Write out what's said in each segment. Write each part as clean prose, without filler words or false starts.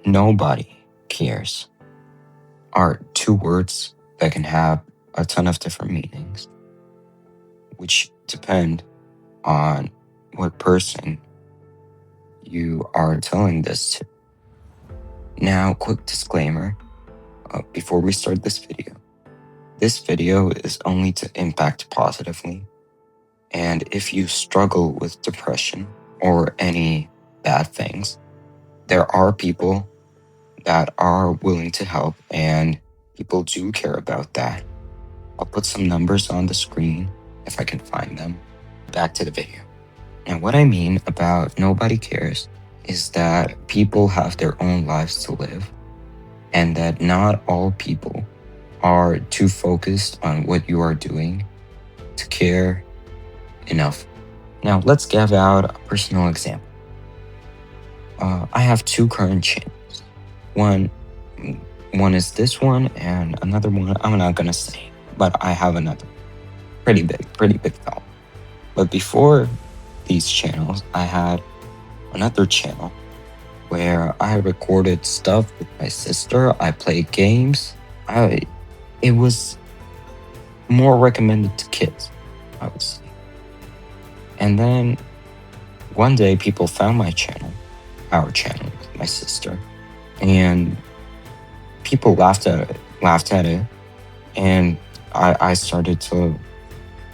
Nobody cares are two words that can have a ton of different meanings, which depend on what person you are telling this to. Now, quick disclaimer before we start this video. This video is only to impact positively, and if you struggle with depression or any bad things, there are people that are willing to help, and people do care about that. I'll put some numbers on the screen if I can find them. Back to the video. Now, what I mean about nobody cares is that people have their own lives to live, and that not all people are too focused on what you are doing to care enough. Now, let's give out a personal example. I have two current channels. One is this one, and another one I'm not gonna say, but I have another pretty big film. But before these channels, I had another channel where I recorded stuff with my sister. I played games. It was more recommended to kids, I would say. And then one day people found our channel with my sister, and people laughed at it, and I started to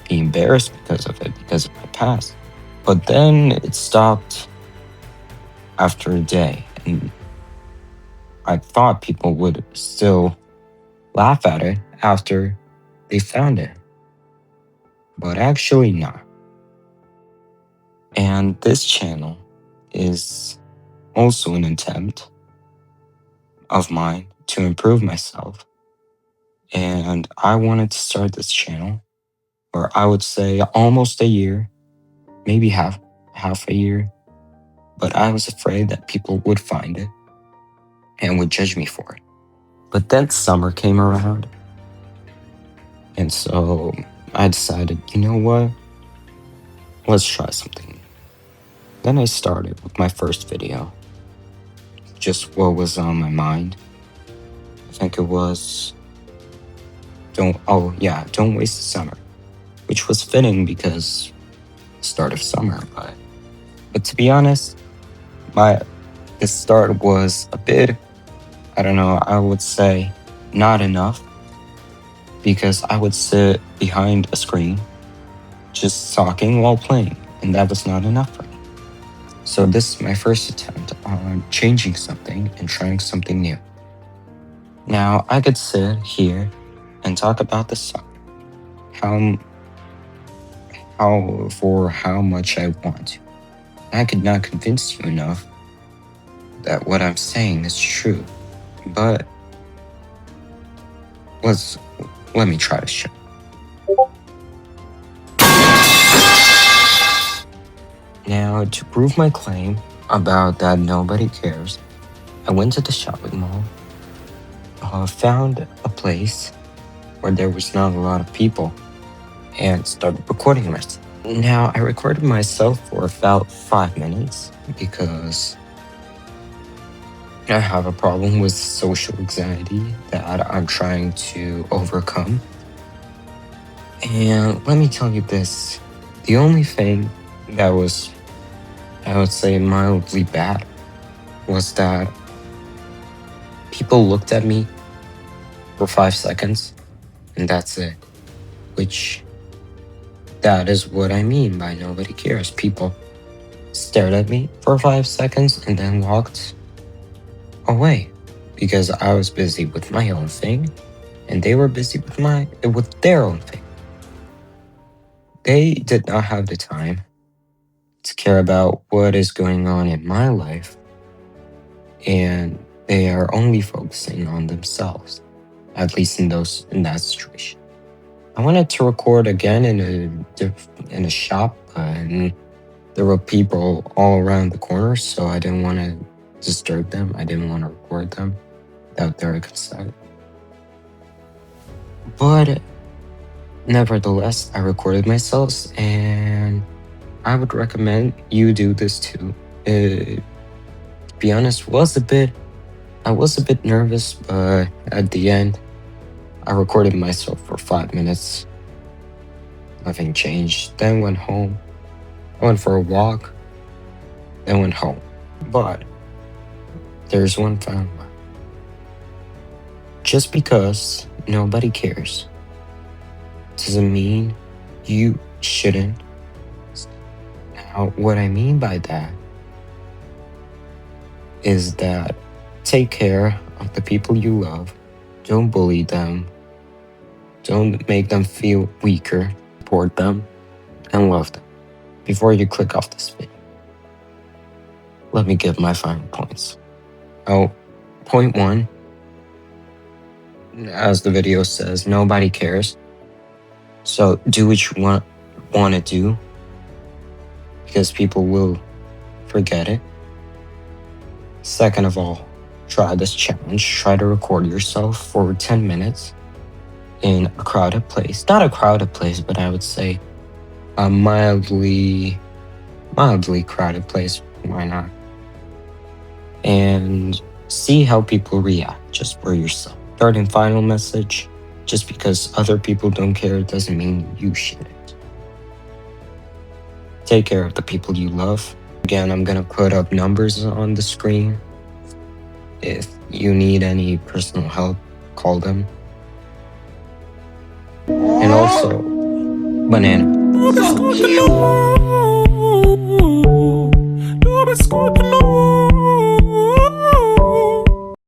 be embarrassed because of it, because of my past. But then it stopped after a day, and I thought people would still laugh at it after they found it, but actually not. And this channel is also an attempt of mine to improve myself. And I wanted to start this channel, or I would say almost a year, maybe half a year. But I was afraid that people would find it and would judge me for it. But then summer came around, and so I decided, you know what? Let's try something new. Then I started with my first video, just what was on my mind. I think it was don't waste the summer, which was fitting because start of summer. But to be honest, the start was a bit, I don't know, I would say not enough, because I would sit behind a screen just talking while playing, and that was not enough for me. So this is my first attempt on changing something and trying something new. Now, I could sit here and talk about the summer, how much I want to. I could not convince you enough that what I'm saying is true, but let me try to show. Now, to prove my claim about that nobody cares, I went to the shopping mall, found a place where there was not a lot of people, and started recording myself. Now, I recorded myself for about 5 minutes because I have a problem with social anxiety that I'm trying to overcome. And let me tell you this, the only thing that was, I would say, mildly bad was that people looked at me for 5 seconds, and that's it. Which, that is what I mean by nobody cares. People stared at me for 5 seconds and then walked away because I was busy with my own thing, and they were busy with their own thing. They did not have the time to care about what is going on in my life, and they are only focusing on themselves, at least in that situation. I wanted to record again in a shop, and there were people all around the corner, so I didn't want to disturb them. I didn't want to record them without their consent. But nevertheless, I recorded myself, and I would recommend you do this too. To be honest, was a bit I was a bit nervous, but at the end, I recorded myself for 5 minutes. Nothing changed. Then went home. I went for a walk. Then went home. But there's one final one. Just because nobody cares doesn't mean you shouldn't. Now, what I mean by that is that take care of the people you love. Don't bully them. Don't make them feel weaker. Support them and love them. Before you click off this video, let me give my final points. Oh, point one, as the video says, nobody cares. So do what you want to do, because people will forget it. Second of all, try this challenge. Try to record yourself for 10 minutes in a crowded place. Not a crowded place, but I would say a mildly crowded place. Why not? And see how people react just for yourself. Third and final message, just because other people don't care doesn't mean you shouldn't. Take care of the people you love. Again, I'm gonna put up numbers on the screen. If you need any personal help, call them. And also, banana.